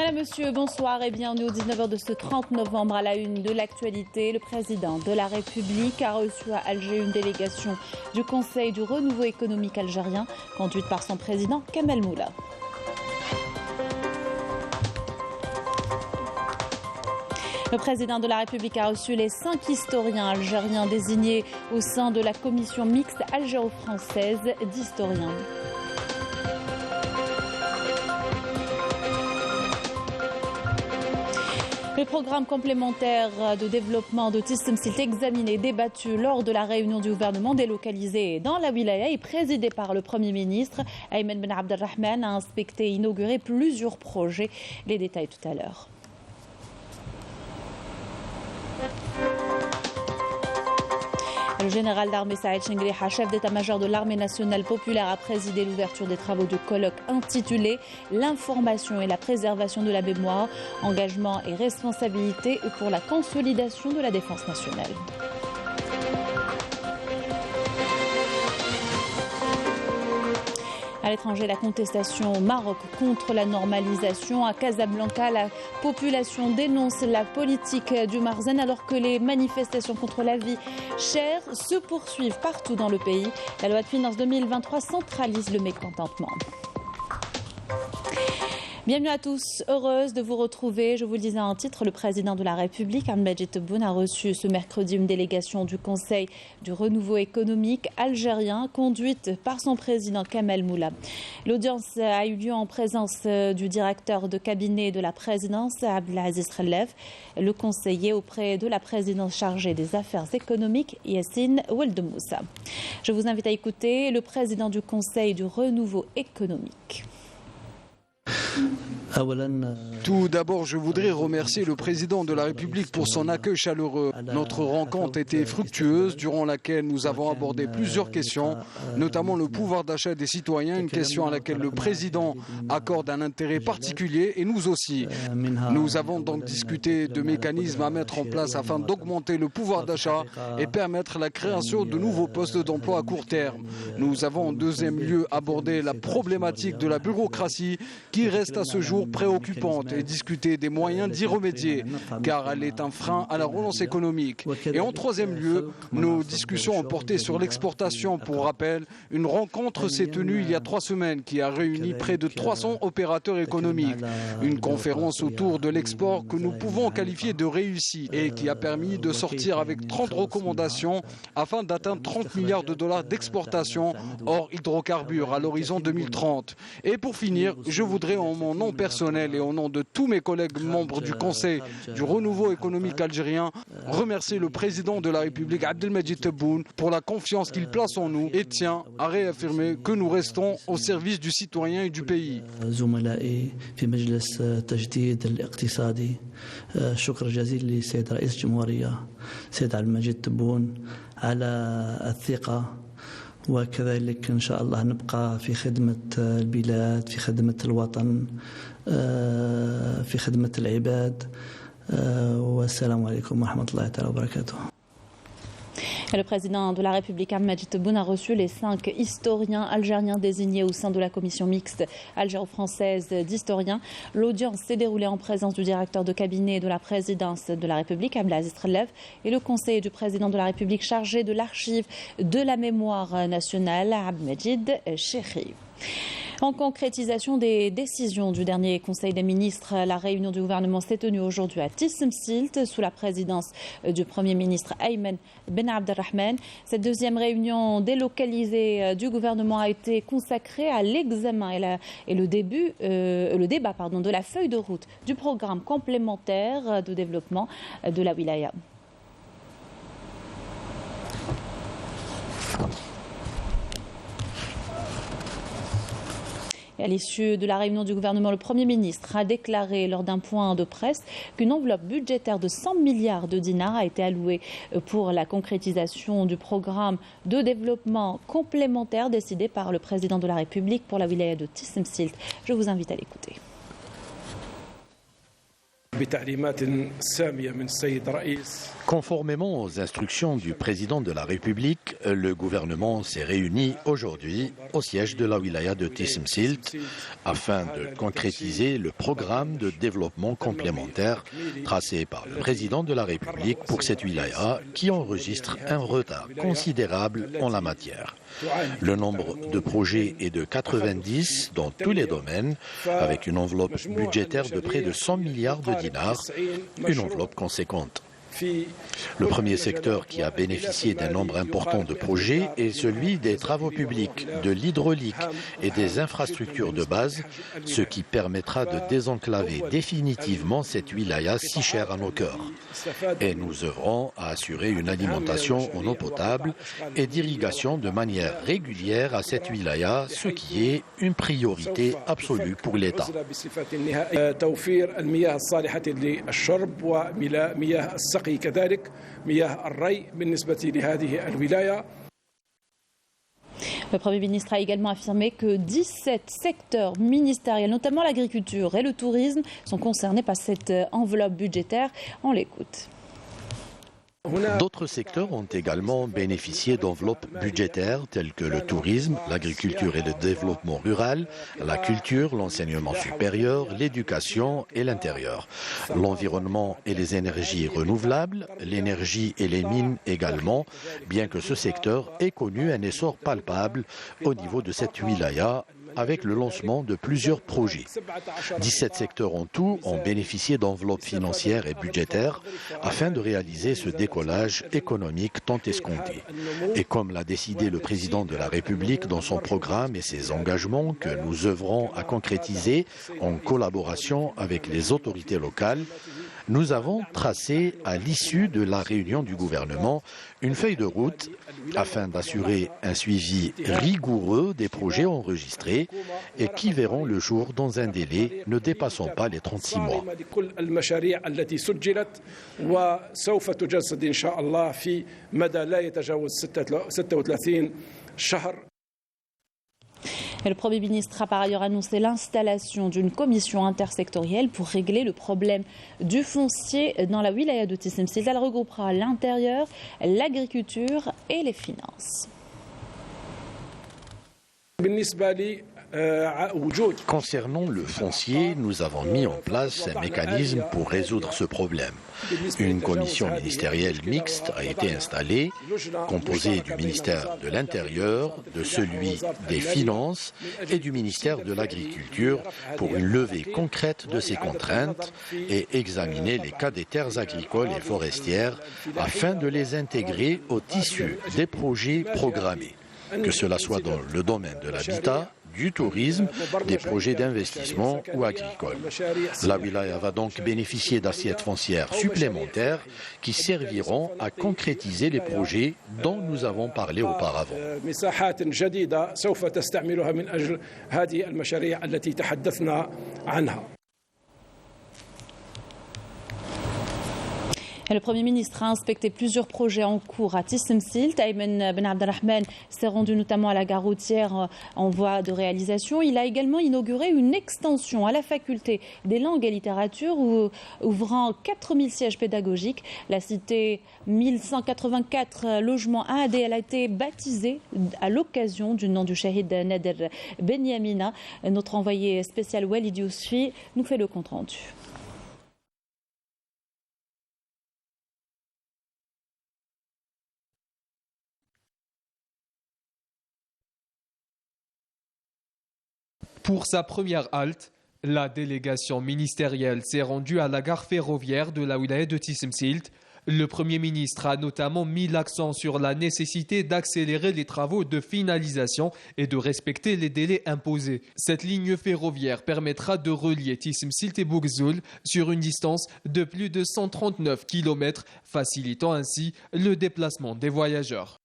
Madame, Monsieur, bonsoir et bienvenue au 19h de ce 30 novembre à la une de l'actualité. Le président de la République a reçu à Alger une délégation du Conseil du renouveau économique algérien, conduite par son président Kamel Moula. Le président de la République a reçu les 5 historiens algériens désignés au sein de la commission mixte algéro-française d'historiens. Le programme complémentaire de développement de Tissemsilt examiné et débattu lors de la réunion du gouvernement délocalisé dans la wilaya et présidé par le Premier ministre. Ayman Ben Abdelrahman a inspecté et inauguré plusieurs projets. Les détails tout à l'heure. Le général d'armée Saïd Chengriha, chef d'état-major de l'armée nationale populaire, a présidé l'ouverture des travaux du colloque intitulé « L'information et la préservation de la mémoire, engagement et responsabilité pour la consolidation de la défense nationale ». À l'étranger, la contestation au Maroc contre la normalisation. À Casablanca, la population dénonce la politique du Marzen alors que les manifestations contre la vie chère se poursuivent partout dans le pays. La loi de finances 2023 centralise le mécontentement. Bienvenue à tous, heureuse de vous retrouver. Je vous le disais en titre, le président de la République, Abdelmajid Tebboune, a reçu ce mercredi une délégation du Conseil du renouveau économique algérien, conduite par son président Kamel Moula. L'audience a eu lieu en présence du directeur de cabinet de la présidence, Abdelaziz Khelef, le conseiller auprès de la présidence chargée des affaires économiques, Yassine Oueldemoussa. Je vous invite à écouter le président du Conseil du renouveau économique. Tout d'abord, je voudrais remercier le président de la République pour son accueil chaleureux. Notre rencontre était fructueuse, durant laquelle nous avons abordé plusieurs questions, notamment le pouvoir d'achat des citoyens, une question à laquelle le président accorde un intérêt particulier et nous aussi. Nous avons donc discuté de mécanismes à mettre en place afin d'augmenter le pouvoir d'achat et permettre la création de nouveaux postes d'emploi à court terme. Nous avons en deuxième lieu abordé la problématique de la bureaucratie qui reste à ce jour préoccupante et discuter des moyens d'y remédier, car elle est un frein à la relance économique. Et en troisième lieu, nos discussions ont porté sur l'exportation. Pour rappel, une rencontre s'est tenue il y a 3 semaines qui a réuni près de 300 opérateurs économiques. Une conférence autour de l'export que nous pouvons qualifier de réussie et qui a permis de sortir avec 30 recommandations afin d'atteindre 30 milliards de dollars d'exportation hors hydrocarbures à l'horizon 2030. Et pour finir, je voudrais en mon nom personnel et au nom de tous mes collègues membres du Conseil du renouveau économique algérien, remercier le président de la République, Abdelmajid Tebboune, pour la confiance qu'il place en nous et tient à réaffirmer que nous restons au service du citoyen et du pays. شكر جزيل للسيد رئيس الجمهورية سيد عبد المجيد تبون على الثقة وكذلك إن شاء الله نبقى في خدمة البلاد في خدمة الوطن في خدمة العباد والسلام عليكم ورحمة الله تعالى وبركاته. Le président de la République, Abdelmajid Tebboune, a reçu les 5 historiens algériens désignés au sein de la commission mixte algéro-française d'historiens. L'audience s'est déroulée en présence du directeur de cabinet de la présidence de la République, Abdelaziz Khelef, et le conseiller du président de la République chargé de l'archive de la mémoire nationale, Abdelmajid Chekhi. En concrétisation des décisions du dernier Conseil des ministres, la réunion du gouvernement s'est tenue aujourd'hui à Tissemsilt sous la présidence du Premier ministre Ayman Ben Abdelrahman. Cette deuxième réunion délocalisée du gouvernement a été consacrée à l'examen et le débat de la feuille de route du programme complémentaire de développement de la wilaya. À l'issue de la réunion du gouvernement, le Premier ministre a déclaré lors d'un point de presse qu'une enveloppe budgétaire de 100 milliards de dinars a été allouée pour la concrétisation du programme de développement complémentaire décidé par le président de la République pour la wilaya de Tissemsilt. Je vous invite à l'écouter. Conformément aux instructions du président de la République, le gouvernement s'est réuni aujourd'hui au siège de la wilaya de Tism-Silt afin de concrétiser le programme de développement complémentaire tracé par le président de la République pour cette wilaya qui enregistre un retard considérable en la matière. Le nombre de projets est de 90 dans tous les domaines, avec une enveloppe budgétaire de près de 100 milliards de dinars, une enveloppe conséquente. Le premier secteur qui a bénéficié d'un nombre important de projets est celui des travaux publics, de l'hydraulique et des infrastructures de base, ce qui permettra de désenclaver définitivement cette wilaya si chère à nos cœurs. Et nous œuvrons à assurer une alimentation en eau potable et d'irrigation de manière régulière à cette wilaya, ce qui est une priorité absolue pour l'État. Le Premier ministre a également affirmé que 17 secteurs ministériels, notamment l'agriculture et le tourisme, sont concernés par cette enveloppe budgétaire. On l'écoute. D'autres secteurs ont également bénéficié d'enveloppes budgétaires telles que le tourisme, l'agriculture et le développement rural, la culture, l'enseignement supérieur, l'éducation et l'intérieur, l'environnement et les énergies renouvelables, l'énergie et les mines également, bien que ce secteur ait connu un essor palpable au niveau de cette wilaya avec le lancement de plusieurs projets. 17 secteurs en tout ont bénéficié d'enveloppes financières et budgétaires afin de réaliser ce décollage économique tant escompté. Et comme l'a décidé le président de la République dans son programme et ses engagements que nous œuvrons à concrétiser en collaboration avec les autorités locales, nous avons tracé à l'issue de la réunion du gouvernement une feuille de route afin d'assurer un suivi rigoureux des projets enregistrés et qui verront le jour dans un délai ne dépassant pas les 36 mois. Et le Premier ministre a par ailleurs annoncé l'installation d'une commission intersectorielle pour régler le problème du foncier dans la wilaya de Tism-Silt. Elle regroupera l'intérieur, l'agriculture et les finances. Concernant le foncier, nous avons mis en place un mécanisme pour résoudre ce problème. Une commission ministérielle mixte a été installée, composée du ministère de l'Intérieur, de celui des Finances et du ministère de l'Agriculture pour une levée concrète de ces contraintes et examiner les cas des terres agricoles et forestières afin de les intégrer au tissu des projets programmés, que cela soit dans le domaine de l'habitat, du tourisme, des projets d'investissement ou agricoles. La wilaya va donc bénéficier d'assiettes foncières supplémentaires qui serviront à concrétiser les projets dont nous avons parlé auparavant. Le Premier ministre a inspecté plusieurs projets en cours à Tism-Silt. Ayman Ben Abdelrahman s'est rendu notamment à la gare routière en voie de réalisation. Il a également inauguré une extension à la faculté des langues et littératures ouvrant 4000 sièges pédagogiques. La cité 1184 logements AAD, elle a été baptisée à l'occasion du nom du shahid Nader Benyamina. Notre envoyé spécial Walid Yousfi nous fait le compte-rendu. Pour sa première halte, la délégation ministérielle s'est rendue à la gare ferroviaire de la wilaya de Tism-Silt. Le Premier ministre a notamment mis l'accent sur la nécessité d'accélérer les travaux de finalisation et de respecter les délais imposés. Cette ligne ferroviaire permettra de relier Tism-Silt et Bourzoul sur une distance de plus de 139 km, facilitant ainsi le déplacement des voyageurs.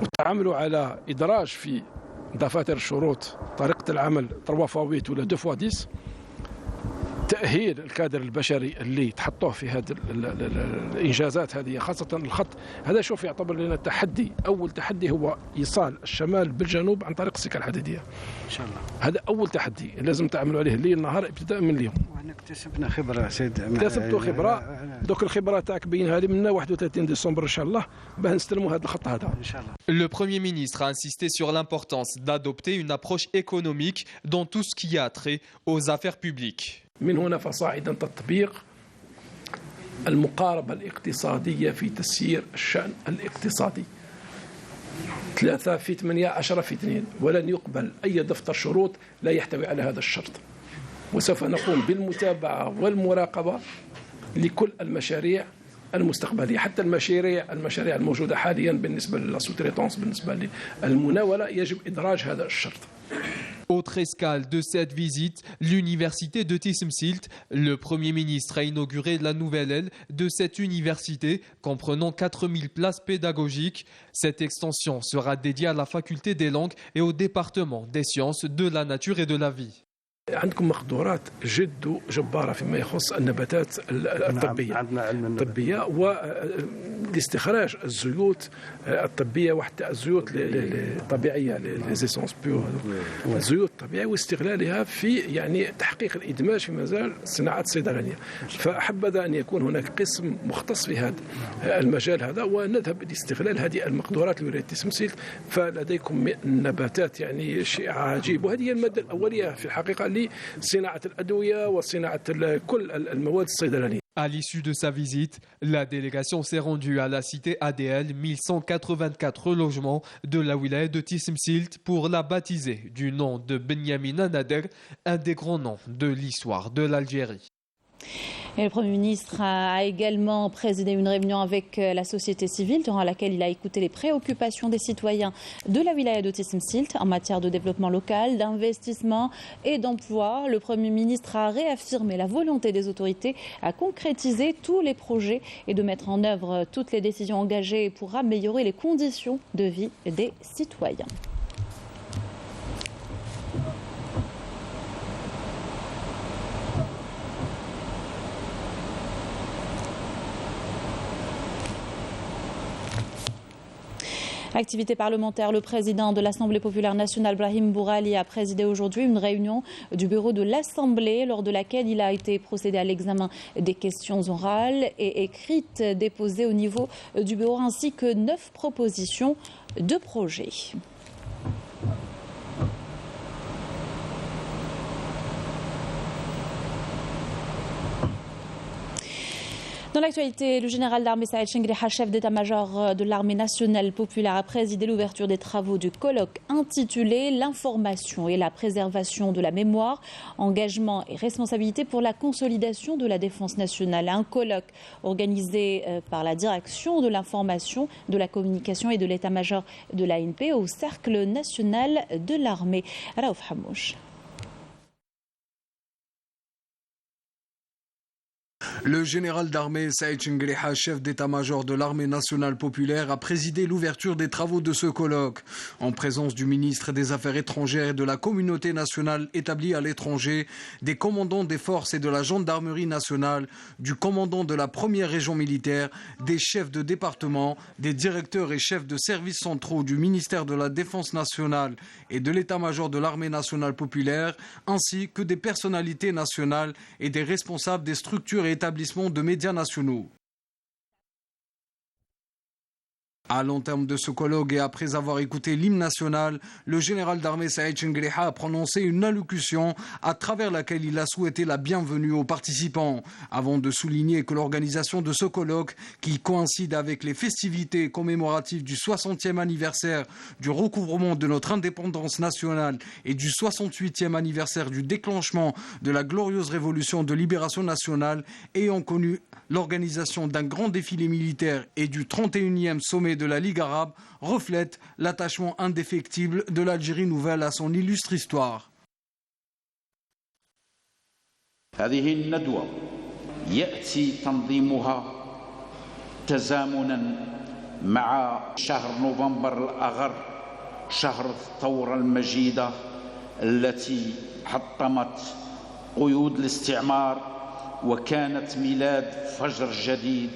وتعاملوا على إدراج في دفاتر الشروط طريقة العمل 3x8 ولا 2x10 تأهيل الكادر البشري اللي تحطوه في هذه الإنجازات هذه خاصة الخط هذا شوف يعتبر لنا تحدي. أول تحدي هو إيصال الشمال بالجنوب عن طريق السكة الحديدية إن شاء الله. هذا أول تحدي لازم تعملوا عليه ليل نهار ابتداء من اليوم. وحنا اكتسبنا خبرة سيد. اكتسبتوا خبرة. دوك الخبرة تاعك بينها لي من 31 ديسمبر إن شاء الله باه نستلموا هذا الخط هذا إن شاء الله. Le Premier ministre a insisté sur l'importance d'adopter une approche économique dans tout ce qui a trait aux affaires publiques. من هنا فصاعدا تطبيق المقاربة الاقتصادية في تسيير الشأن الاقتصادي 3 في 8 10 في 2 ولن يقبل أي دفتر شروط لا يحتوي على هذا الشرط. وسوف نقوم بالمتابعة والمراقبة لكل المشاريع المستقبلية حتى المشاريع الموجودة حاليا بالنسبة للسوتريتونس بالنسبة للمناولة يجب إدراج هذا الشرط. Autre escale de cette visite, l'université de Tismsilt. Le Premier ministre a inauguré la nouvelle aile de cette université, comprenant 4000 places pédagogiques. Cette extension sera dédiée à la faculté des langues et au département des sciences de la nature et de la vie. عندكم مقدورات جد جبارة فيما يخص النباتات الطبية ولاستخراج الزيوت الطبية وحتى الزيوت الطبيعية ليزيسونس بيو الزيوت الطبيعية واستغلالها في يعني تحقيق الإدماج في مجال صناعة الصيدلانية. فحبذا أن يكون هناك قسم مختص في هذا المجال هذا ونذهب لاستغلال هذه المقدورات لولاية تسمسيلت. فلديكم نباتات يعني شيء عجيب وهذه هي المادة الأولية في الحقيقة لصناعة الأدوية وصناعة كل المواد الصيدلانية. À l'issue de sa visite, la délégation s'est rendue à la cité ADL, 1184 logements de la wilaya de Tismsilt pour la baptiser du nom de Benyamin Nader, un des grands noms de l'histoire de l'Algérie. Et le Premier ministre a également présidé une réunion avec la société civile durant laquelle il a écouté les préoccupations des citoyens de la wilaya de Tismsilt en matière de développement local, d'investissement et d'emploi. Le Premier ministre a réaffirmé la volonté des autorités à concrétiser tous les projets et de mettre en œuvre toutes les décisions engagées pour améliorer les conditions de vie des citoyens. Activité parlementaire, le président de l'Assemblée populaire nationale, Brahim Bourali, a présidé aujourd'hui une réunion du bureau de l'Assemblée lors de laquelle il a été procédé à l'examen des questions orales et écrites déposées au niveau du bureau ainsi que 9 propositions de projets. Dans l'actualité, le général d'armée Saïd Chengriha, chef d'état-major de l'armée nationale populaire, a présidé l'ouverture des travaux du colloque intitulé « L'information et la préservation de la mémoire, engagement et responsabilité pour la consolidation de la défense nationale ». Un colloque organisé par la direction de l'information, de la communication et de l'état-major de l'ANP au Cercle national de l'armée. Raouf Hamouch. Le général d'armée Saïd Chengriha, chef d'état-major de l'armée nationale populaire, a présidé l'ouverture des travaux de ce colloque. En présence du ministre des Affaires étrangères et de la communauté nationale établie à l'étranger, des commandants des forces et de la gendarmerie nationale, du commandant de la première région militaire, des chefs de département, des directeurs et chefs de services centraux du ministère de la Défense nationale et de l'état-major de l'armée nationale populaire, ainsi que des personnalités nationales et des responsables des structures et établissements de médias nationaux. À long terme de ce colloque et après avoir écouté l'hymne national, le général d'armée Saïd Chengriha a prononcé une allocution à travers laquelle il a souhaité la bienvenue aux participants, avant de souligner que l'organisation de ce colloque, qui coïncide avec les festivités commémoratives du 60e anniversaire du recouvrement de notre indépendance nationale et du 68e anniversaire du déclenchement de la glorieuse révolution de libération nationale, ayant connu l'organisation d'un grand défilé militaire et du 31e sommet de la Ligue arabe, reflète l'attachement indéfectible de l'Algérie nouvelle à son illustre histoire. هذه الندوة يأتي تنظيمها تزامنا مع شهر نوفمبر الأغر، شهر الثورة المجيدة التي حطمت قيود الاستعمار.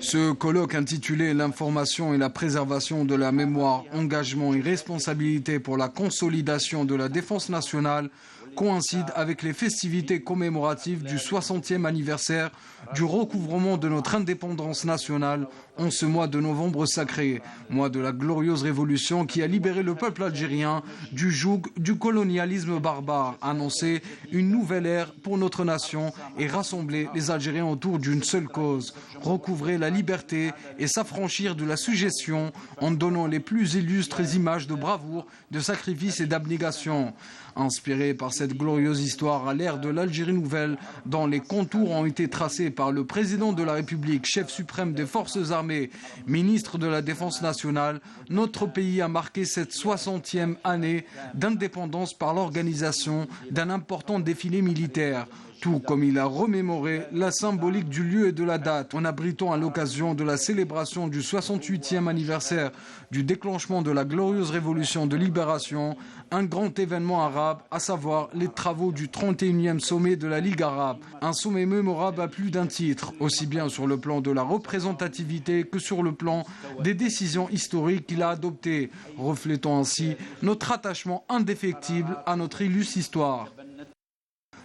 Ce colloque intitulé « L'information et la préservation de la mémoire, engagement et responsabilité pour la consolidation de la défense nationale » coïncide avec les festivités commémoratives du 60e anniversaire du recouvrement de notre indépendance nationale en ce mois de novembre sacré, mois de la glorieuse révolution qui a libéré le peuple algérien du joug du colonialisme barbare, annoncé une nouvelle ère pour notre nation et rassembler les Algériens autour d'une seule cause, recouvrer la liberté et s'affranchir de la suggestion en donnant les plus illustres images de bravoure, de sacrifice et d'abnégation. Inspiré par cette glorieuse histoire à l'ère de l'Algérie nouvelle, dont les contours ont été tracés par le président de la République, chef suprême des forces armées, ministre de la Défense nationale, notre pays a marqué cette 60e année d'indépendance par l'organisation d'un important défilé militaire. Tout comme il a remémoré la symbolique du lieu et de la date en abritant à l'occasion de la célébration du 68e anniversaire du déclenchement de la glorieuse révolution de libération, un grand événement arabe, à savoir les travaux du 31e sommet de la Ligue arabe. Un sommet mémorable à plus d'un titre, aussi bien sur le plan de la représentativité que sur le plan des décisions historiques qu'il a adoptées, reflétant ainsi notre attachement indéfectible à notre illustre histoire.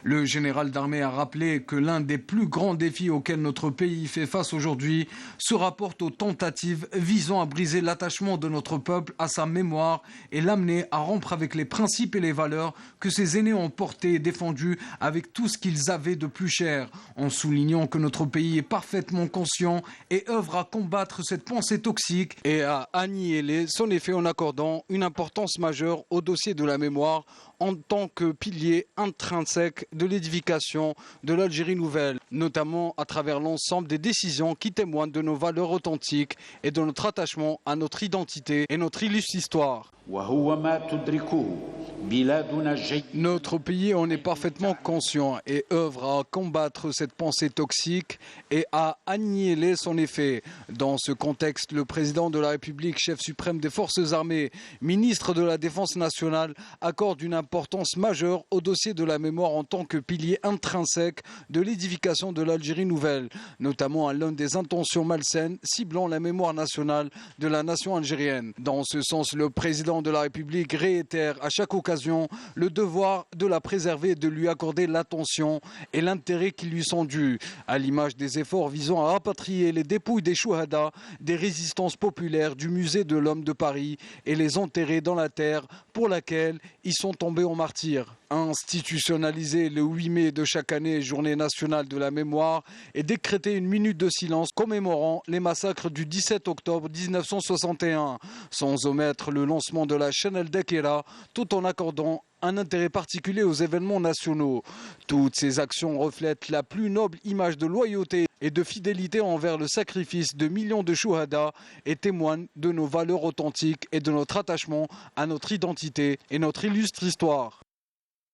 Le général d'armée a rappelé que l'un des plus grands défis auxquels notre pays fait face aujourd'hui se rapporte aux tentatives visant à briser l'attachement de notre peuple à sa mémoire et l'amener à rompre avec les principes et les valeurs que ses aînés ont portés et défendus avec tout ce qu'ils avaient de plus cher, en soulignant que notre pays est parfaitement conscient et œuvre à combattre cette pensée toxique et à annihiler son effet en accordant une importance majeure au dossier de la mémoire en tant que pilier intrinsèque de l'édification de l'Algérie nouvelle, notamment à travers l'ensemble des décisions qui témoignent de nos valeurs authentiques et de notre attachement à notre identité et notre illustre histoire. Notre pays en est parfaitement conscient et œuvre à combattre cette pensée toxique et à annihiler son effet. Dans ce contexte, le président de la République, chef suprême des forces armées, ministre de la Défense nationale, accorde une importance majeure au dossier de la mémoire en tant que pilier intrinsèque de l'édification de l'Algérie nouvelle, notamment à l'une des intentions malsaines ciblant la mémoire nationale de la nation algérienne. Dans ce sens, le président de la République réitère à chaque occasion le devoir de la préserver et de lui accorder l'attention et l'intérêt qui lui sont dus, à l'image des efforts visant à rapatrier les dépouilles des chouhadas, des résistances populaires du musée de l'homme de Paris et les enterrer dans la terre pour laquelle ils sont tombés en martyrs. Institutionnaliser le 8 mai de chaque année, journée nationale de la mémoire, et décréter une minute de silence commémorant les massacres du 17 octobre 1961, sans omettre le lancement de la chaîne El Dekera, tout en accordant un intérêt particulier aux événements nationaux. Toutes ces actions reflètent la plus noble image de loyauté et de fidélité envers le sacrifice de millions de chouhadas et témoignent de nos valeurs authentiques et de notre attachement à notre identité et notre illustre histoire.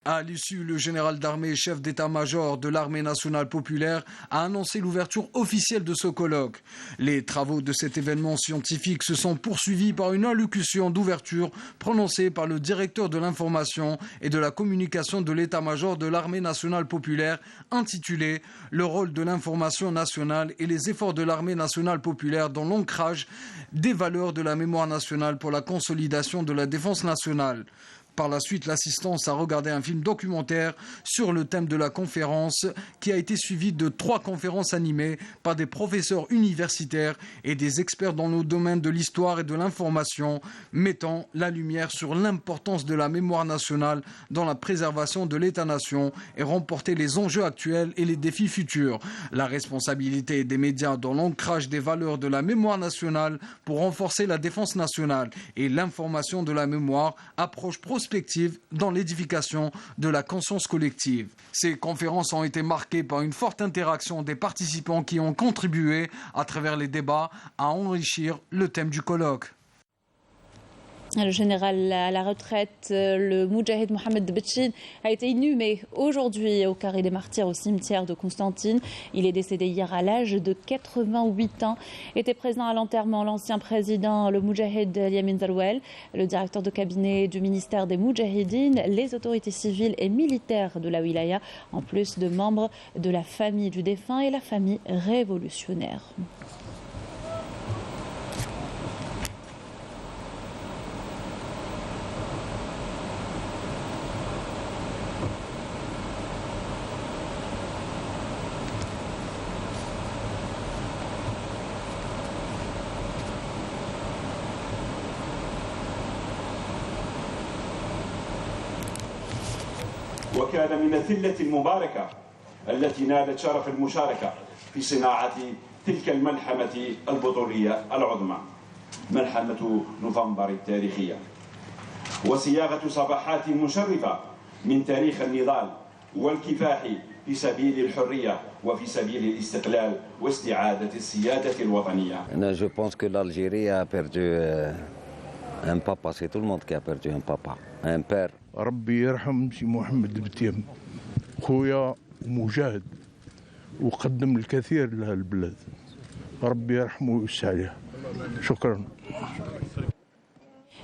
À l'issue, le général d'armée, chef d'état-major de l'armée nationale populaire, a annoncé l'ouverture officielle de ce colloque. Les travaux de cet événement scientifique se sont poursuivis par une allocution d'ouverture prononcée par le directeur de l'information et de la communication de l'état-major de l'armée nationale populaire, intitulée « Le rôle de l'information nationale et les efforts de l'armée nationale populaire dans l'ancrage des valeurs de la mémoire nationale pour la consolidation de la défense nationale ». Par la suite, l'assistance a regardé un film documentaire sur le thème de la conférence qui a été suivi de 3 conférences animées par des professeurs universitaires et des experts dans le domaine de l'histoire et de l'information, mettant la lumière sur l'importance de la mémoire nationale dans la préservation de l'État-nation et remporter les enjeux actuels et les défis futurs. La responsabilité des médias dans l'ancrage des valeurs de la mémoire nationale pour renforcer la défense nationale et l'information de la mémoire, approche prospective dans l'édification de la conscience collective. Ces conférences ont été marquées par une forte interaction des participants qui ont contribué, à travers les débats, à enrichir le thème du colloque. Le général à la retraite, le Moudjahid Mohamed Betchin, a été inhumé aujourd'hui au carré des martyrs au cimetière de Constantine. Il est décédé hier à l'âge de 88 ans. Était présent à l'enterrement l'ancien président, le Moudjahid Yamin Zarouel, le directeur de cabinet du ministère des Moudjahidines, les autorités civiles et militaires de la wilaya, en plus de membres de la famille du défunt et la famille révolutionnaire. وكان من الثلة المباركة التي نالت شرف المشاركة في صناعة تلك الملحمة البطولية العظمى، ملحمة نوفمبر التاريخية، وصياغة صباحات مشرفة من تاريخ النضال والكفاح في سبيل الحرية وفي سبيل الاستقلال واستعادة السيادة الوطنية. Je pense que l'Algérie a perdu un papa, c'est tout le monde qui a perdu un papa, un père. ربي يرحم سي محمد بتيم خويا مجاهد وقدم الكثير لها البلاد، ربي يرحمه ويوسع عليه. شكرا.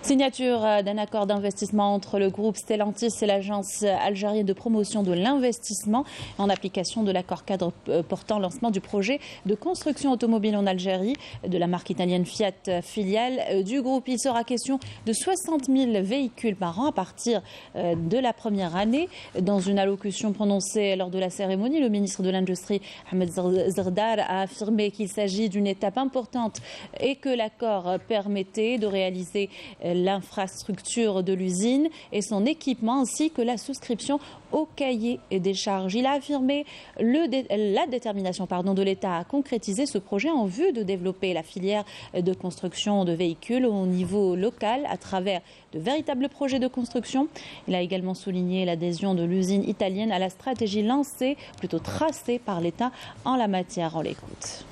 Signature d'un accord d'investissement entre le groupe Stellantis et l'agence algérienne de promotion de l'investissement en application de l'accord cadre portant lancement du projet de construction automobile en Algérie de la marque italienne Fiat filiale du groupe. Il sera question de 60 000 véhicules par an à partir de la première année. Dans une allocution prononcée lors de la cérémonie, le ministre de l'Industrie, Ahmed Zerdar, a affirmé qu'il s'agit d'une étape importante et que l'accord permettait de réaliser l'infrastructure de l'usine et son équipement ainsi que la souscription au cahier des charges. Il a affirmé la détermination de l'État à concrétiser ce projet en vue de développer la filière de construction de véhicules au niveau local à travers de véritables projets de construction. Il a également souligné l'adhésion de l'usine italienne à la stratégie lancée, plutôt tracée par l'État en la matière. On l'écoute.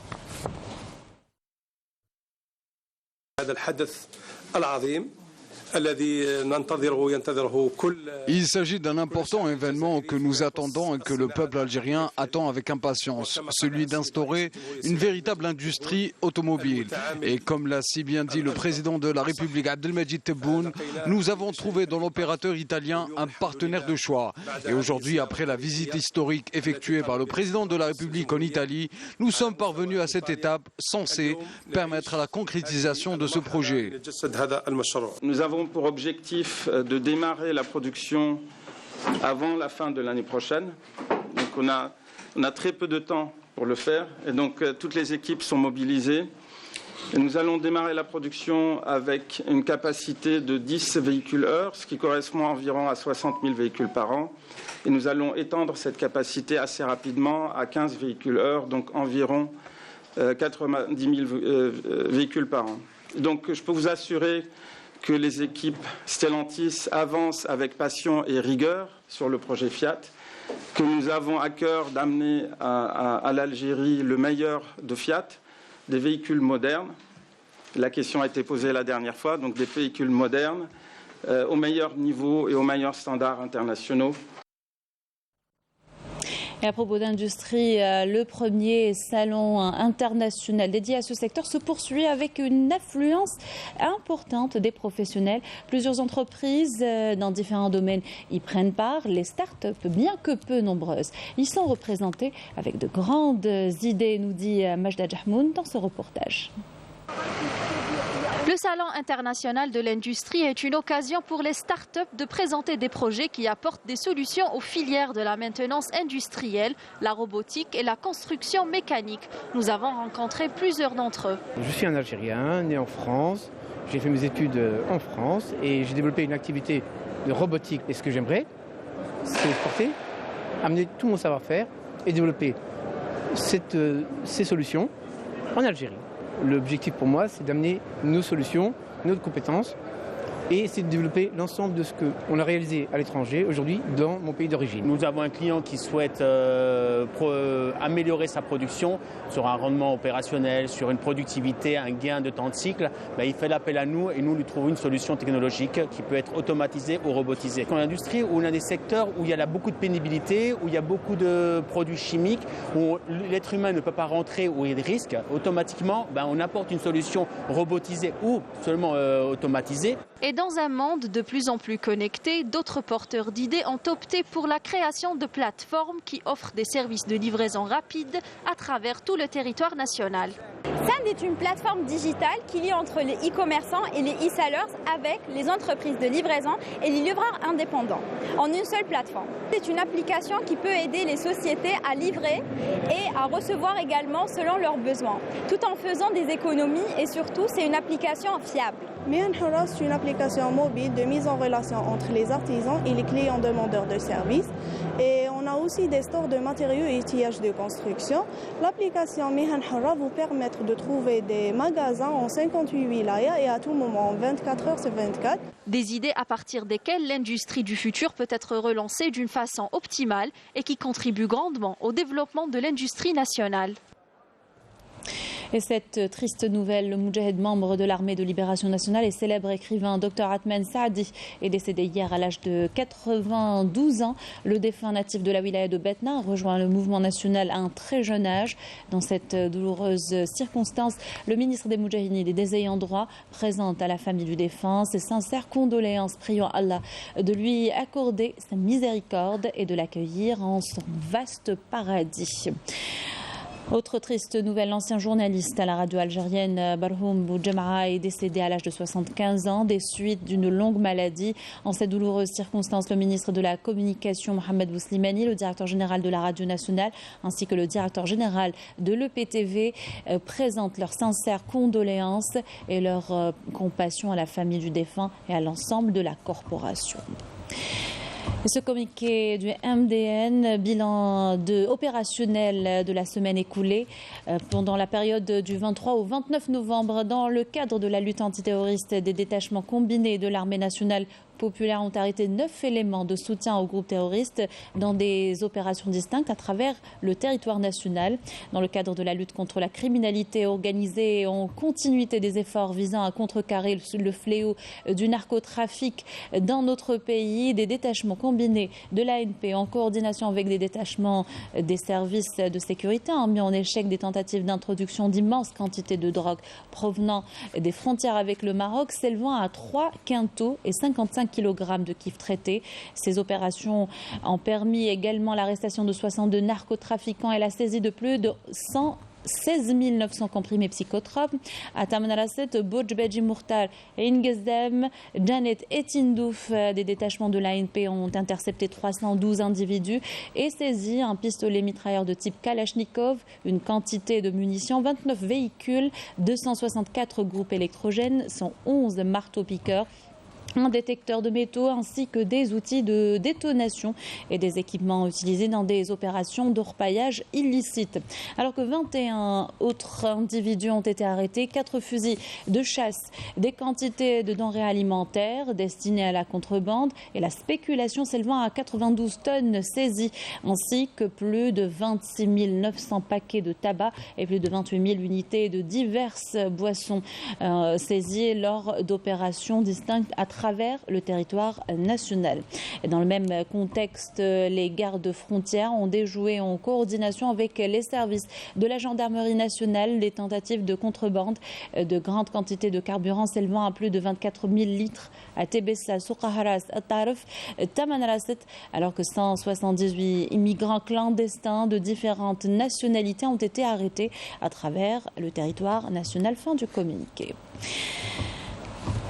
Il s'agit d'un important événement que nous attendons et que le peuple algérien attend avec impatience, celui d'instaurer une véritable industrie automobile. Et comme l'a si bien dit le président de la République, Abdelmajid Tebboune, nous avons trouvé dans l'opérateur italien un partenaire de choix. Et aujourd'hui, après la visite historique effectuée par le président de la République en Italie, nous sommes parvenus à cette étape censée permettre la concrétisation de ce projet. Nous avons pour objectif de démarrer la production avant la fin de l'année prochaine. Donc on a très peu de temps pour le faire et donc toutes les équipes sont mobilisées. Et nous allons démarrer la production avec une capacité de 10 véhicules heure, ce qui correspond environ à 60 000 véhicules par an. Et nous allons étendre cette capacité assez rapidement à 15 véhicules heure, donc environ 90 000 véhicules par an. Donc je peux vous assurer que les équipes Stellantis avancent avec passion et rigueur sur le projet Fiat, que nous avons à cœur d'amener à l'Algérie le meilleur de Fiat, des véhicules modernes. La question a été posée la dernière fois, donc des véhicules modernes au meilleur niveau et aux meilleurs standards internationaux. Et à propos d'industrie, le premier salon international dédié à ce secteur se poursuit avec une affluence importante des professionnels. Plusieurs entreprises dans différents domaines y prennent part. Les start-up, bien que peu nombreuses, y sont représentées avec de grandes idées, nous dit Majda Jahmoun dans ce reportage. Le Salon international de l'industrie est une occasion pour les start-up de présenter des projets qui apportent des solutions aux filières de la maintenance industrielle, la robotique et la construction mécanique. Nous avons rencontré plusieurs d'entre eux. Je suis un Algérien, né en France. J'ai fait mes études en France et j'ai développé une activité de robotique. Et ce que j'aimerais, c'est exporter, amener tout mon savoir-faire et développer ces solutions en Algérie. L'objectif pour moi, c'est d'amener nos solutions, nos compétences et c'est de développer l'ensemble de ce qu'on a réalisé à l'étranger aujourd'hui dans mon pays d'origine. Nous avons un client qui souhaite améliorer sa production sur un rendement opérationnel, sur une productivité, un gain de temps de cycle. Il fait l'appel à nous et nous lui trouvons une solution technologique qui peut être automatisée ou robotisée. Dans l'industrie où on a des secteurs où il y a beaucoup de pénibilité, où il y a beaucoup de produits chimiques, où l'être humain ne peut pas rentrer, où il y a des risques, automatiquement on apporte une solution robotisée ou seulement automatisée. Et dans un monde de plus en plus connecté, d'autres porteurs d'idées ont opté pour la création de plateformes qui offrent des services de livraison rapide à travers tout le territoire national. Send est une plateforme digitale qui lie entre les e-commerçants et les e-sellers avec les entreprises de livraison et les livreurs indépendants en une seule plateforme. C'est une application qui peut aider les sociétés à livrer et à recevoir également selon leurs besoins, tout en faisant des économies et surtout c'est une application fiable. Mihan Hara, c'est une application mobile de mise en relation entre les artisans et les clients demandeurs de services. Et on a aussi des stores de matériaux et outillages de construction. L'application Mihan Hara vous permet de trouver des magasins en 58 wilayas et à tout moment, 24 heures sur 24. Des idées à partir desquelles l'industrie du futur peut être relancée d'une façon optimale et qui contribuent grandement au développement de l'industrie nationale. Et cette triste nouvelle, le Moudjahid, membre de l'armée de libération nationale et célèbre écrivain Dr Atman Saadi, est décédé hier à l'âge de 92 ans. Le défunt natif de la wilaya de Betna a rejoint le mouvement national à un très jeune âge. Dans cette douloureuse circonstance, le ministre des Moudjahidines et des ayants droit présente à la famille du défunt ses sincères condoléances, priant Allah de lui accorder sa miséricorde et de l'accueillir en son vaste paradis. Autre triste nouvelle, l'ancien journaliste à la radio algérienne Barhoum Boudjema'a est décédé à l'âge de 75 ans des suites d'une longue maladie. En cette douloureuse circonstance, le ministre de la Communication Mohamed Bouslimani, le directeur général de la radio nationale ainsi que le directeur général de l'EPTV présentent leurs sincères condoléances et leur compassion à la famille du défunt et à l'ensemble de la corporation. Ce communiqué du MDN, bilan opérationnel de la semaine écoulée pendant la période du 23 au 29 novembre dans le cadre de la lutte antiterroriste des détachements combinés de l'armée nationale populaire ont arrêté 9 éléments de soutien aux groupes terroristes dans des opérations distinctes à travers le territoire national. Dans le cadre de la lutte contre la criminalité organisée en continuité des efforts visant à contrecarrer le fléau du narcotrafic dans notre pays, des détachements combinés de l'ANP en coordination avec des détachements des services de sécurité ont mis en échec des tentatives d'introduction d'immenses quantités de drogue provenant des frontières avec le Maroc, s'élevant à 3 quintaux et 55 kg de kiff traités. Ces opérations ont permis également l'arrestation de 62 narcotrafiquants et la saisie de plus de 16 900 comprimés psychotropes. À Tamanrasset, Bojbeji Mourtar, Ingezdem, Janet et Tindouf, des détachements de l'ANP ont intercepté 312 individus et saisi un pistolet mitrailleur de type Kalachnikov, une quantité de munitions, 29 véhicules, 264 groupes électrogènes, 111 marteaux-piqueurs, un détecteur de métaux ainsi que des outils de détonation et des équipements utilisés dans des opérations d'orpaillage illicites. Alors que 21 autres individus ont été arrêtés, 4 fusils de chasse, des quantités de denrées alimentaires destinées à la contrebande et la spéculation s'élevant à 92 tonnes saisies, ainsi que plus de 26 900 paquets de tabac et plus de 28 000 unités de diverses boissons saisies lors d'opérations distinctes à travers le territoire national. Et dans le même contexte, les gardes frontières ont déjoué en coordination avec les services de la gendarmerie nationale des tentatives de contrebande de grandes quantités de carburant s'élevant à plus de 24 000 litres à Tébessa, Soukaharas, Tarf, Tamanrasset, alors que 178 immigrants clandestins de différentes nationalités ont été arrêtés à travers le territoire national. Fin du communiqué.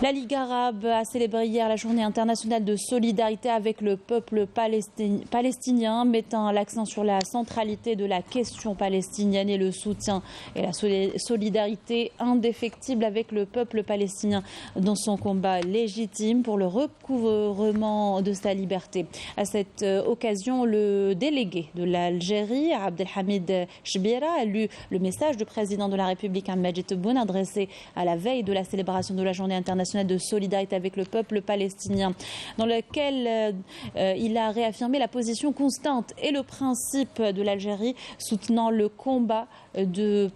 La Ligue arabe a célébré hier la journée internationale de solidarité avec le peuple palestinien, mettant l'accent sur la centralité de la question palestinienne et le soutien et la solidarité indéfectible avec le peuple palestinien dans son combat légitime pour le recouvrement de sa liberté. À cette occasion, le délégué de l'Algérie, Abdelhamid Chbira, a lu le message du président de la République, Majid Tebboune, adressé à la veille de la célébration de la journée internationale international de solidarité avec le peuple palestinien, dans lequel il a réaffirmé la position constante et le principe de l'Algérie soutenant le combat du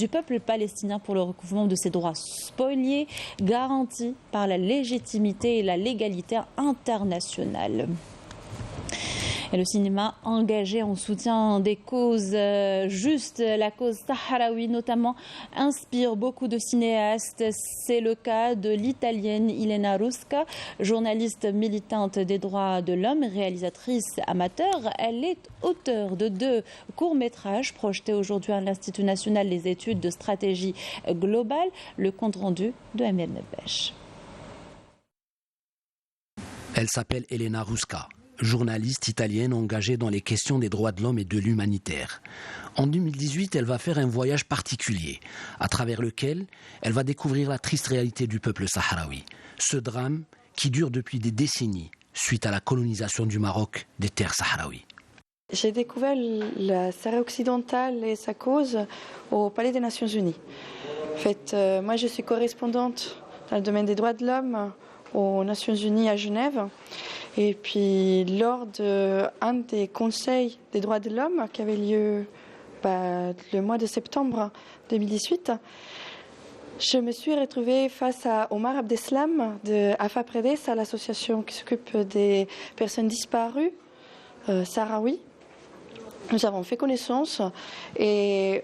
peuple palestinien pour le recouvrement de ses droits spoliés, garantis par la légitimité et la légalité internationale. Et le cinéma engagé en soutien des causes justes, la cause sahraoui notamment, inspire beaucoup de cinéastes. C'est le cas de l'italienne Elena Rusca, journaliste militante des droits de l'homme, réalisatrice amateur. Elle est auteure de 2 courts-métrages projetés aujourd'hui à l'Institut national des études de stratégie globale. Le compte-rendu de Amir Nebesh. Elle s'appelle Elena Rusca, journaliste italienne engagée dans les questions des droits de l'homme et de l'humanitaire. En 2018, elle va faire un voyage particulier, à travers lequel elle va découvrir la triste réalité du peuple sahraoui. Ce drame qui dure depuis des décennies suite à la colonisation du Maroc des terres sahraouies. J'ai découvert la Sahara occidentale et sa cause au Palais des Nations Unies. En fait, moi je suis correspondante dans le domaine des droits de l'homme aux Nations Unies à Genève. Et puis, lors d'un des conseils des droits de l'homme qui avait lieu le mois de septembre 2018, je me suis retrouvée face à Omar Abdeslam de AFA Predes, à l'association qui s'occupe des personnes disparues sahraouis. Nous avons fait connaissance et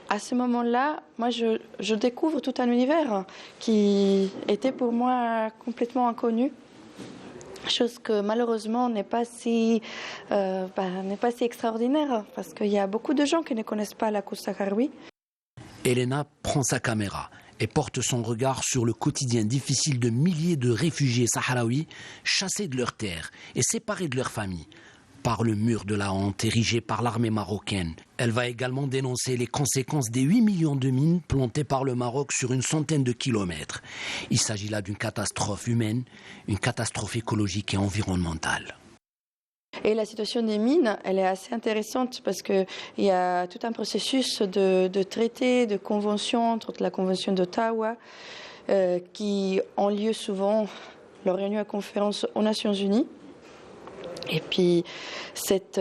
à ce moment-là, moi, je découvre tout un univers qui était pour moi complètement inconnu. Chose que malheureusement n'est pas si extraordinaire, parce qu'il y a beaucoup de gens qui ne connaissent pas la cause sahraoui. Elena prend sa caméra et porte son regard sur le quotidien difficile de milliers de réfugiés sahraouis chassés de leurs terres et séparés de leurs familles par le mur de la honte érigé par l'armée marocaine. Elle va également dénoncer les conséquences des 8 millions de mines plantées par le Maroc sur une centaine de kilomètres. Il s'agit là d'une catastrophe humaine, une catastrophe écologique et environnementale. Et la situation des mines, elle est assez intéressante parce qu'il y a tout un processus de traités, de conventions, entre la convention d'Ottawa, qui ont lieu souvent lors de réunions à conférence aux Nations Unies. Et puis, c'est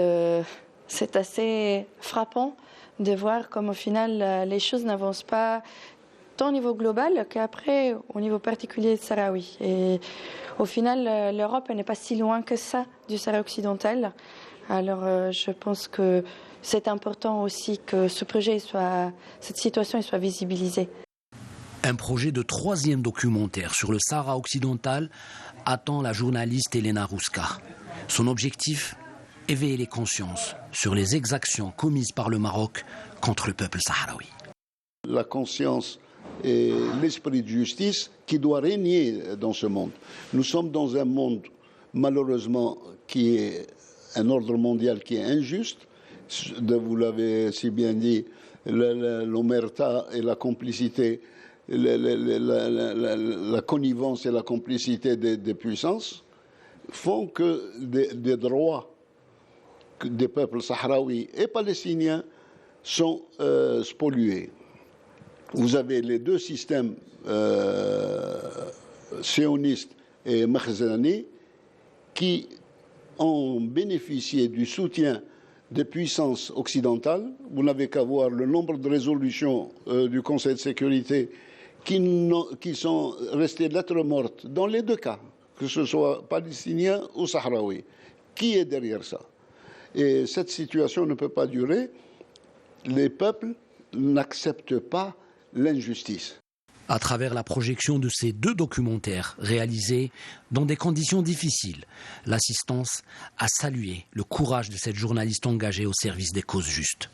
assez frappant de voir comme au final, les choses n'avancent pas tant au niveau global qu'après au niveau particulier de Sahraoui. Et au final, l'Europe n'est pas si loin que ça du Sahara occidental. Alors, je pense que c'est important aussi que cette situation soit visibilisée. Un projet de 3e documentaire sur le Sahara occidental attend la journaliste Elena Rusca. Son objectif, éveiller les consciences sur les exactions commises par le Maroc contre le peuple sahraoui. La conscience et l'esprit de justice qui doit régner dans ce monde. Nous sommes dans un monde, malheureusement, qui est un ordre mondial qui est injuste. Vous l'avez si bien dit, l'omerta et la complicité, la connivence et la complicité des puissances font que des droits des peuples sahraouis et palestiniens sont spoliés. Vous avez les 2 systèmes sionistes et makhzani qui ont bénéficié du soutien des puissances occidentales. Vous n'avez qu'à voir le nombre de résolutions du Conseil de sécurité qui sont restées lettres mortes dans les 2 cas, que ce soit palestinien ou sahraoui. Qui est derrière ça? Et cette situation ne peut pas durer. Les peuples n'acceptent pas l'injustice. À travers la projection de ces 2 documentaires réalisés dans des conditions difficiles, l'assistance a salué le courage de cette journaliste engagée au service des causes justes.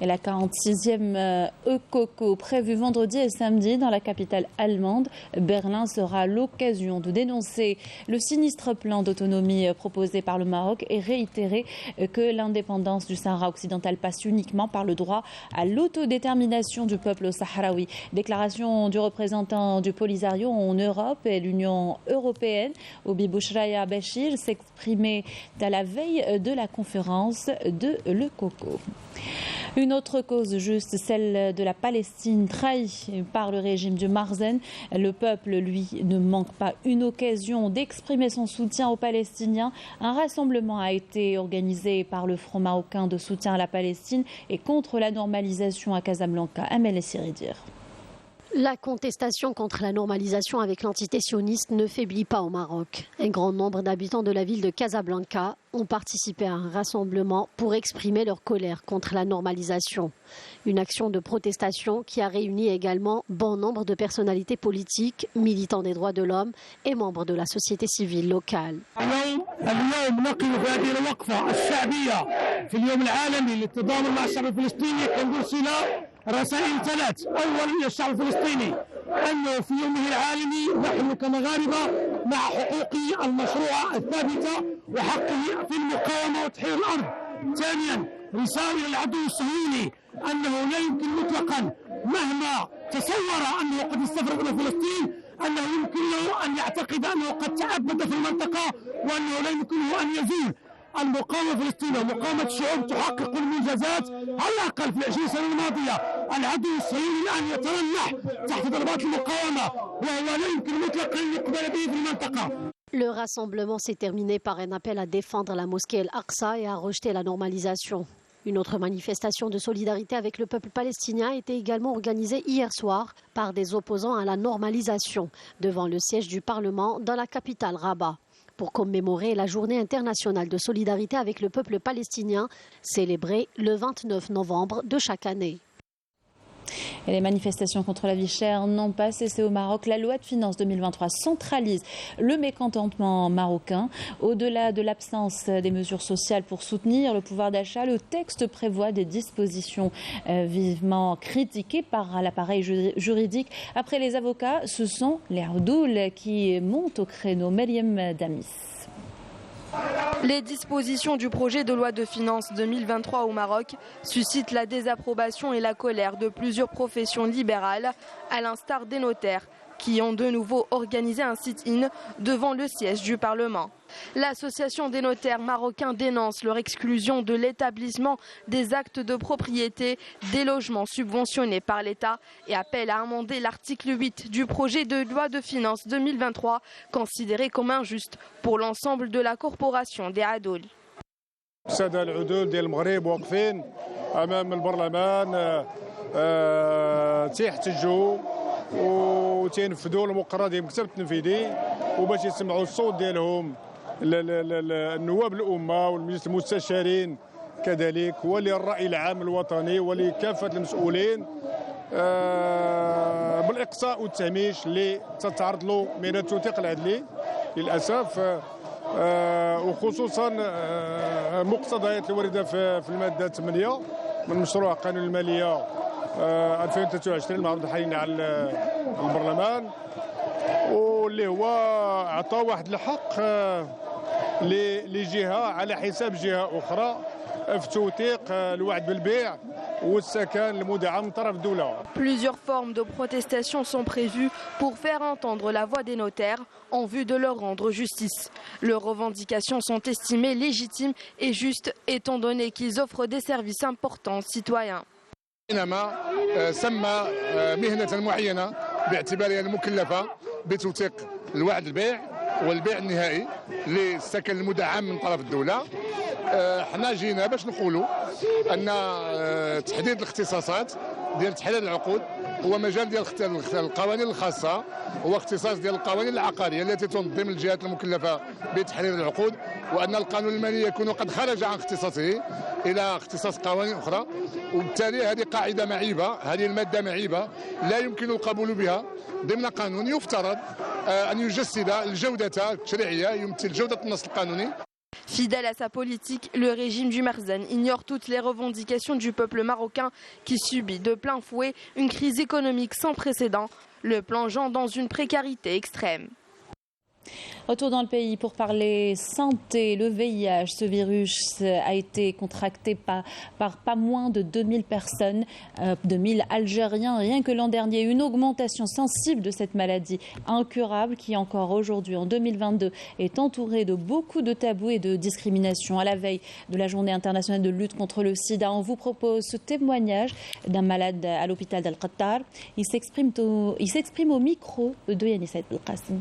Et la 46e ECOCO prévue vendredi et samedi dans la capitale allemande, Berlin, sera l'occasion de dénoncer le sinistre plan d'autonomie proposé par le Maroc et réitérer que l'indépendance du Sahara occidental passe uniquement par le droit à l'autodétermination du peuple sahraoui. Déclaration du représentant du Polisario en Europe et l'Union européenne, Obi Bouchraya Bachir, s'exprimait à la veille de la conférence de l'ECOCO. Une Une autre cause juste, celle de la Palestine trahie par le régime du Marzen. Le peuple, lui, ne manque pas une occasion d'exprimer son soutien aux Palestiniens. Un rassemblement a été organisé par le Front marocain de soutien à la Palestine et contre la normalisation à Casablanca. Amel Essiridir. La contestation contre la normalisation avec l'entité sioniste ne faiblit pas au Maroc. Un grand nombre d'habitants de la ville de Casablanca ont participé à un rassemblement pour exprimer leur colère contre la normalisation. Une action de protestation qui a réuni également bon nombre de personnalités politiques, militants des droits de l'homme et membres de la société civile locale. رسائل ثلاث، أولا إلى الشعب الفلسطيني أنه في يومه العالمي نحن كمغاربة مع حقوقه المشروعة الثابتة وحقه في المقاومة وتحرير الأرض. ثانيا رسالة للعدو الصهيوني أنه لا يمكن مطلقا مهما تصور أنه قد استفرد من فلسطين أنه يمكن له أن يعتقد أنه قد تعبد في المنطقة وأنه لا يمكنه أن يزول. المقاومة الفلسطينية ومقاومة الشعوب تحقق المنجزات على الأقل في 20 سنة الماضية. العدو الصهيوني الآن يترنح تحت ضربات المقاومة وهو لا يمكن مطلقا أن يقبل به في المنطقة. Le rassemblement s'est terminé par un appel à défendre la mosquée El-Aqsa et à rejeter la normalisation. Une autre manifestation de solidarité avec le peuple palestinien a été également organisée hier soir par des opposants à la normalisation devant le siège du Parlement dans la capitale Rabat, pour commémorer la journée internationale de solidarité avec le peuple palestinien, célébrée le 29 novembre de chaque année. Et les manifestations contre la vie chère n'ont pas cessé au Maroc. La loi de finances 2023 centralise le mécontentement marocain. Au-delà de l'absence des mesures sociales pour soutenir le pouvoir d'achat, le texte prévoit des dispositions vivement critiquées par l'appareil juridique. Après les avocats, ce sont les Aoudoul qui montent au créneau. Meriem Damis. Les dispositions du projet de loi de finances 2023 au Maroc suscitent la désapprobation et la colère de plusieurs professions libérales, à l'instar des notaires, qui ont de nouveau organisé un sit-in devant le siège du Parlement. L'association des notaires marocains dénonce leur exclusion de l'établissement des actes de propriété des logements subventionnés par l'État et appelle à amender l'article 8 du projet de loi de finances 2023, considéré comme injuste pour l'ensemble de la corporation des Aoudoul. السادة العدول ديال المغرب واقفين أمام البرلمان تيحتجوا وتينفذوا المقررات ديال المكتب التنفيذي وباش يسمعوا الصوت ديالهم النواب الأمة والمجلس المستشارين كذلك وللرأي العام الوطني ولكافة المسؤولين بالإقصاء والتهميش اللي تتعرض له من التوثيق العدلي للأسف وخصوصا المقتضيات الواردة في المادة 8 من مشروع قانون المالية 2023 المعروض حاليا على البرلمان واللي هو عطى واحد الحق لجهة على حساب جهة أخرى في توثيق الوعد بالبيع والسكن المدعم من طرف الدولة. Plusieurs formes de protestation sont prévues pour faire entendre la voix des notaires en vue de leur rendre justice. Leurs revendications sont estimées légitimes et justes étant donné qu'ils offrent des services importants aux citoyens. حينما سمى مهنة معينة باعتبارها المكلفة بتوثيق الوعد البيع والبيع النهائي للسكن المدعم من طرف الدولة حنا جينا باش نقولوا أن تحديد الاختصاصات ديال تحرير العقود هو مجال ديال القوانين الخاصة هو اختصاص ديال القوانين العقارية التي تنظم الجهات المكلفة بتحرير العقود وأن القانون المالي يكون قد خرج عن اختصاصه إلى اختصاص قوانين أخرى وبالتالي هذه قاعدة معيبة هذه المادة معيبة لا يمكن القبول بها ضمن قانون يفترض أن يجسد الجودة التشريعية يمثل جودة النص القانوني. Fidèle à sa politique, le régime du Marzen ignore toutes les revendications du peuple marocain qui subit de plein fouet une crise économique sans précédent, le plongeant dans une précarité extrême. Retour dans le pays pour parler santé. Le VIH, ce virus a été contracté par pas moins de 2000 personnes, 2000 Algériens. Rien que l'an dernier, une augmentation sensible de cette maladie incurable qui encore aujourd'hui, en 2022, est entourée de beaucoup de tabous et de discriminations. À la veille de la journée internationale de lutte contre le sida, on vous propose ce témoignage d'un malade à l'hôpital d'Al-Qattar. Il s'exprime au micro de Yanis Al-Qassim.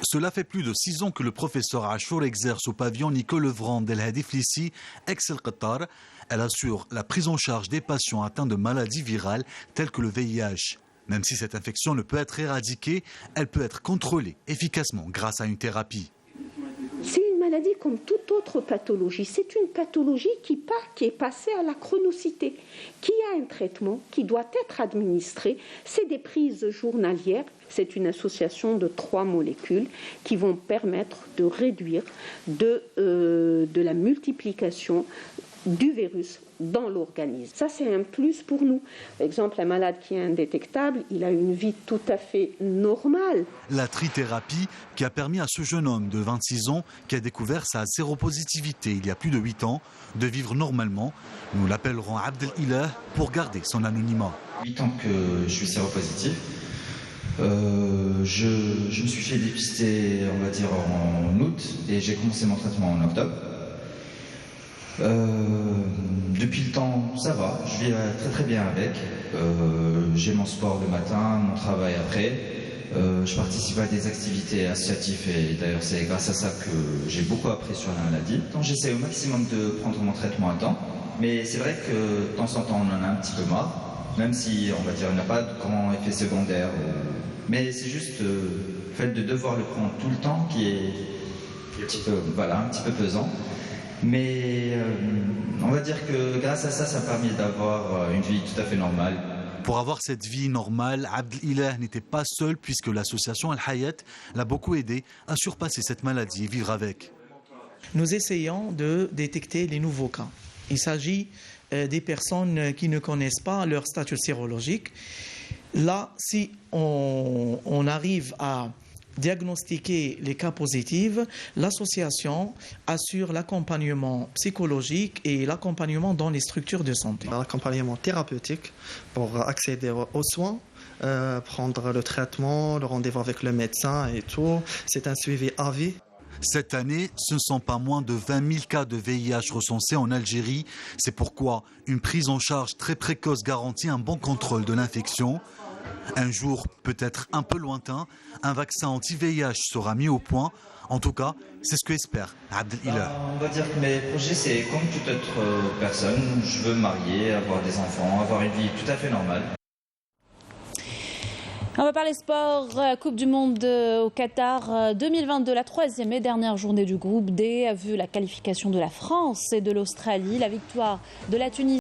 Cela fait plus de 6 ans que le professeur Achour exerce au pavillon Nicole Levran d'El Hadif-Lissi, ex-El-Qattar. Elle assure la prise en charge des patients atteints de maladies virales telles que le VIH. Même si cette infection ne peut être éradiquée, elle peut être contrôlée efficacement grâce à une thérapie. C'est une maladie comme toute autre pathologie. C'est une pathologie qui est passée à la chronicité, qui a un traitement qui doit être administré. C'est des prises journalières. C'est une association de 3 molécules qui vont permettre de réduire de la multiplication du virus dans l'organisme. Ça, c'est un plus pour nous. Par exemple, un malade qui est indétectable, il a une vie tout à fait normale. La trithérapie qui a permis à ce jeune homme de 26 ans qui a découvert sa séropositivité il y a plus de 8 ans de vivre normalement. Nous l'appellerons Abdel Ilah pour garder son anonymat. 8 ans que je suis séropositif. Je me suis fait dépister, on va dire, en août et j'ai commencé mon traitement en octobre. Depuis le temps, ça va, je vis très très bien avec. J'ai mon sport le matin, mon travail après. Je participe à des activités associatives et d'ailleurs c'est grâce à ça que j'ai beaucoup appris sur la maladie. Donc j'essaie au maximum de prendre mon traitement à temps, mais c'est vrai que de temps en temps on en a un petit peu marre, même si on va dire il n'y a pas de grands effets secondaires. Mais c'est juste le fait de devoir le prendre tout le temps qui est un petit peu pesant. Mais on va dire que grâce à ça, ça a permis d'avoir une vie tout à fait normale. Pour avoir cette vie normale, Abdel Ilah n'était pas seul puisque l'association Al-Hayat l'a beaucoup aidé à surpasser cette maladie et vivre avec. Nous essayons de détecter les nouveaux cas. Il s'agit des personnes qui ne connaissent pas leur statut sérologique. Là, si on arrive à diagnostiquer les cas positifs, l'association assure l'accompagnement psychologique et l'accompagnement dans les structures de santé. L'accompagnement thérapeutique pour accéder aux soins, prendre le traitement, le rendez-vous avec le médecin et tout. C'est un suivi à vie. Cette année, ce ne sont pas moins de 20 000 cas de VIH recensés en Algérie. C'est pourquoi une prise en charge très précoce garantit un bon contrôle de l'infection. Un jour, peut-être un peu lointain, un vaccin anti-VIH sera mis au point. En tout cas, c'est ce que espère Abdel Ilah. On va dire que mes projets, c'est comme toute autre personne. Je veux me marier, avoir des enfants, avoir une vie tout à fait normale. On va parler sport. Coupe du Monde au Qatar 2022, la 3e et dernière journée du groupe D a vu la qualification de la France et de l'Australie, la victoire de la Tunisie.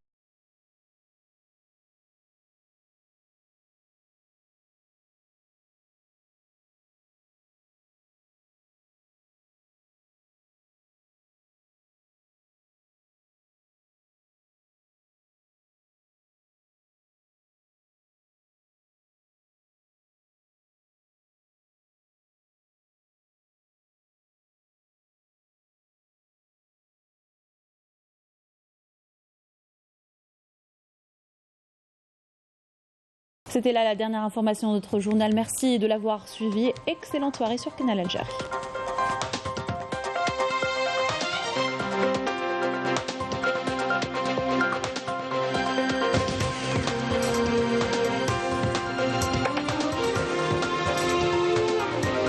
C'était là la dernière information de notre journal. Merci de l'avoir suivi. Excellente soirée sur Canal Algérie.